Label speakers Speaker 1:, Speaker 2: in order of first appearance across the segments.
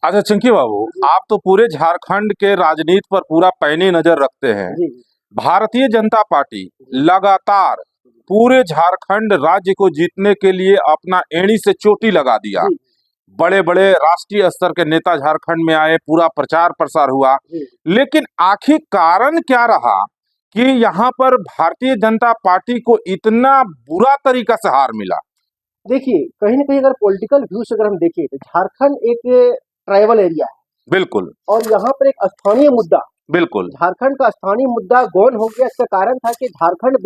Speaker 1: अच्छा चिंकी बाबू, आप तो पूरे झारखंड के राजनीति पर पूरा पैनी नजर रखते हैं।
Speaker 2: जी जी
Speaker 1: भारतीय जनता पार्टी
Speaker 2: जी
Speaker 1: लगातार पूरे झारखंड राज्य को जीतने के लिए अपना एड़ी से चोटी लगा दिया।
Speaker 2: जी
Speaker 1: बड़े बड़े राष्ट्रीय स्तर के नेता झारखंड में आए, पूरा प्रचार प्रसार हुआ,
Speaker 2: जी।
Speaker 1: लेकिन आखिर कारण क्या रहा कि यहाँ पर भारतीय जनता पार्टी को इतना बुरा तरीका से हार मिला?
Speaker 2: देखिए, कहीं न कहीं अगर पॉलिटिकल व्यू से अगर हम देखें तो झारखंड एक ट्राइबल एरिया है
Speaker 1: बिल्कुल
Speaker 2: और यहाँ पर एक स्थानीय मुद्दा,
Speaker 1: बिल्कुल।
Speaker 2: झारखंड का स्थानीय मुद्दा गौन हो गया। इसका कारण था कि झारखंड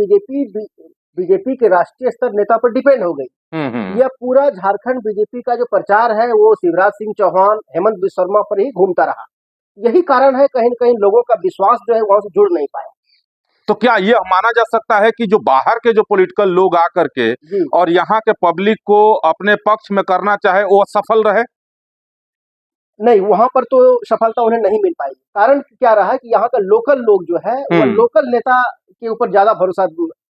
Speaker 2: बीजेपी के राष्ट्रीय स्तर नेता पर डिपेंड हो गई।
Speaker 1: हम्म।
Speaker 2: यह पूरा झारखंड बीजेपी का जो प्रचार है वो शिवराज सिंह चौहान, हेमंत बिस्वा शर्मा पर ही घूमता रहा। यही कारण है कहीं न कहीं लोगों का विश्वास जो है वहाँ से जुड़ नहीं पाया।
Speaker 1: तो क्या ये माना जा सकता है कि जो बाहर के जो पॉलिटिकल लोग आकर के
Speaker 2: जी।
Speaker 1: और यहाँ के पब्लिक को अपने पक्ष में करना चाहे वो सफल रहे?
Speaker 2: नहीं, वहाँ पर तो सफलता उन्हें नहीं मिल पाई। कारण क्या रहा कि यहाँ का लोकल लोग जो है वह लोकल नेता के ऊपर ज़्यादा भरोसा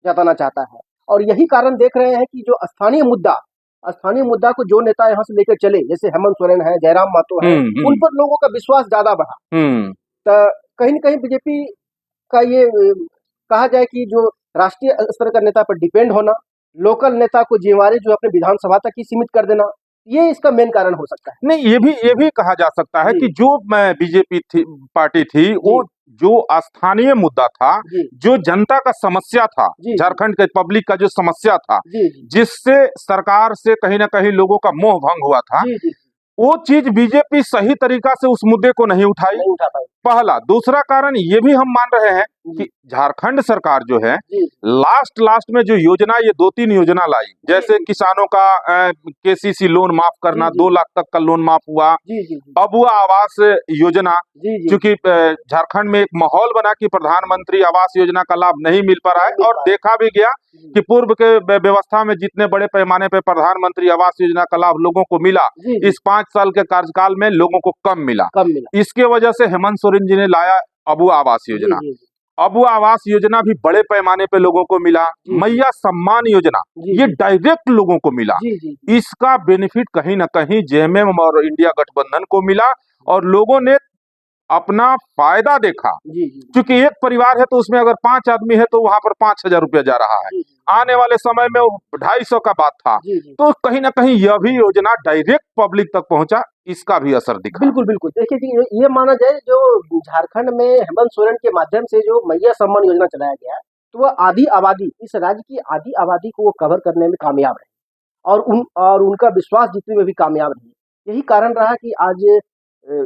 Speaker 2: जताना चाहता है और यही कारण देख रहे हैं कि जो स्थानीय मुद्दा को जो नेता यहाँ से लेकर चले, जैसे हेमंत सोरेन है, जयराम महतो है, उन पर लोगों का विश्वास ज़्यादा बढ़ा। तो कहीं न कहीं बीजेपी का ये कहा जाए कि जो राष्ट्रीय स्तर का नेता पर डिपेंड होना, लोकल नेता को जिम्मेवारी जो अपने विधानसभा तक ही सीमित कर देना, ये इसका मेन कारण हो सकता है।
Speaker 1: नहीं, ये भी कहा जा सकता है कि जो बीजेपी थी, पार्टी थी, वो जो स्थानीय मुद्दा था, जो जनता का समस्या था, झारखंड के पब्लिक का जो समस्या था, जिससे सरकार से कहीं ना कहीं लोगों का मोह भंग हुआ था, वो चीज बीजेपी सही तरीका से उस मुद्दे को नहीं उठा पाई। पहला। दूसरा कारण ये भी हम मान रहे हैं कि झारखंड सरकार जो है लास्ट में जो योजना, ये 2-3 योजना लाई, जैसे किसानों का केसीसी लोन माफ करना, 2 लाख तक का लोन माफ हुआ, अबुआ आवास योजना, क्योंकि झारखंड में एक माहौल बना कि प्रधानमंत्री आवास योजना का लाभ नहीं मिल पा रहा है और देखा भी गया कि पूर्व के व्यवस्था में जितने बड़े पैमाने पर प्रधानमंत्री आवास योजना का लाभ लोगों को मिला, इस 5 साल के कार्यकाल में लोगों को कम मिला। इसके वजह से हेमंत सोरेन जी ने लाया अबुआ आवास योजना। अबुआ आवास योजना भी बड़े पैमाने पे लोगों को मिला। मैया सम्मान योजना, ये डायरेक्ट लोगों को मिला। इसका बेनिफिट कहीं ना कहीं जेएमएम और इंडिया गठबंधन को मिला और लोगों ने अपना फायदा देखा। क्योंकि एक परिवार है तो उसमें अगर 5 आदमी है तो वहां पर 5,000 रुपया जा रहा है, आने वाले समय में 250 का बात था। तो कहीं ना कहीं यह भी योजना डायरेक्ट पब्लिक तक पहुंचा, इसका भी असर दिखा।
Speaker 2: बिल्कुल। देखिए जी, ये माना जाए जो झारखंड में हेमंत सोरेन के माध्यम से जो मैया सम्मान योजना चलाया गया है, तो वह आधी आबादी, इस राज्य की आधी आबादी को वो कवर करने में कामयाब रहे और उनका विश्वास जीतने में भी कामयाब रही। यही कारण रहा कि आज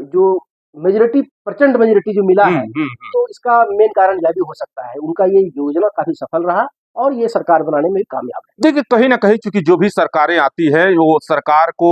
Speaker 2: जो प्रचंड मेजोरिटी जो मिला है, तो इसका मेन कारण यह भी हो सकता है। उनका ये योजना काफी सफल रहा और ये सरकार बनाने में भी कामयाब है।
Speaker 1: देखिए, कहीं ना कहीं चूंकि जो भी सरकारें आती है वो सरकार को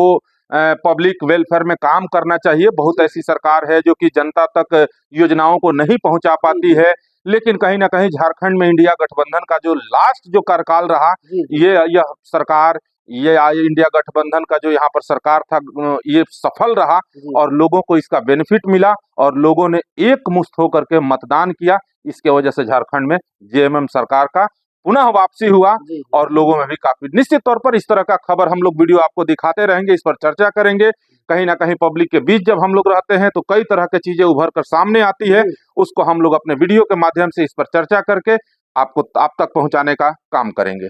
Speaker 1: पब्लिक वेलफेयर में काम करना चाहिए। बहुत ऐसी सरकार है जो कि जनता तक योजनाओं को नहीं पहुंचा पाती है, लेकिन कहीं ना कहीं झारखंड में इंडिया गठबंधन का जो लास्ट जो कार्यकाल रहा, यह सरकार, ये इंडिया गठबंधन का जो यहाँ पर सरकार था, ये सफल रहा और लोगों को इसका बेनिफिट मिला और लोगों ने एक मुश्त होकर के मतदान किया। इसके वजह से झारखंड में जेएमएम सरकार का पुनः वापसी हुआ और लोगों में भी काफी, निश्चित तौर पर इस तरह का खबर हम लोग वीडियो आपको दिखाते रहेंगे, इस पर चर्चा करेंगे। कहीं ना कहीं पब्लिक के बीच जब हम लोग रहते हैं तो कई तरह की चीजें उभर कर सामने आती है, उसको हम लोग अपने वीडियो के माध्यम से इस पर चर्चा करके आप तक पहुंचाने का काम करेंगे।